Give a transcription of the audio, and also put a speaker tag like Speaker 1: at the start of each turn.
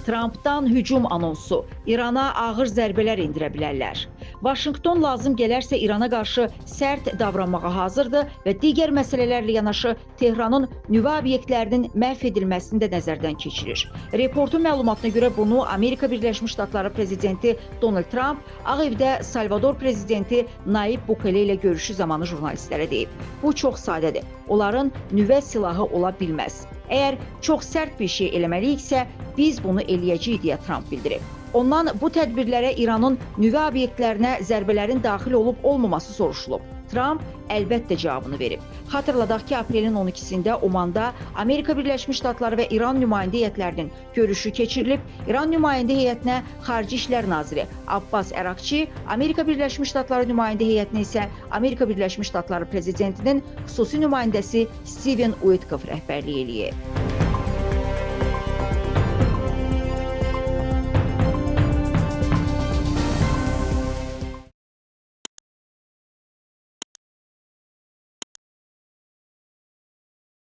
Speaker 1: Trampdan hücum anonsu. İrana ağır zərbələr endirə bilərlər. Vaşinqton lazım gələrsə İrana qarşı sərt davranmağa hazırdır və digər məsələlərlə yanaşı Tehranın nüvə obyektlərinin məhv edilməsini də nəzərdən keçirir. Reportun məlumatına görə bunu Amerika Birləşmiş Ştatları prezidenti Donald Trump Ağ Evdə Salvador prezidenti Nayib Bukele ilə görüşü zamanı jurnalistlərə deyib. Bu çox sadədir. Onların nüvə silahı ola bilməz. Əgər çox sərt bir şey eləməliyiksə, biz bunu eləyəcəyik deyə Trump bildirib. Ondan bu tədbirlərə İranın nüvə obyektlərinə zərbələrin daxil olub-olmaması soruşulub. Trump əlbəttə cavabını verib. Xatırladaq ki, aprelin 12-sində Omanda Amerika Birləşmiş Ştatları və İran nümayəndə heyətlərinin görüşü keçirilib. İran nümayəndə heyətinə Xarici İşlər naziri Abbas Əraqçi, Amerika Birləşmiş Ştatları nümayəndə heyətinə isə Amerika Birləşmiş Ştatları prezidentinin xüsusi nümayəndəsi Steven Witkoff rəhbərlik eləyib.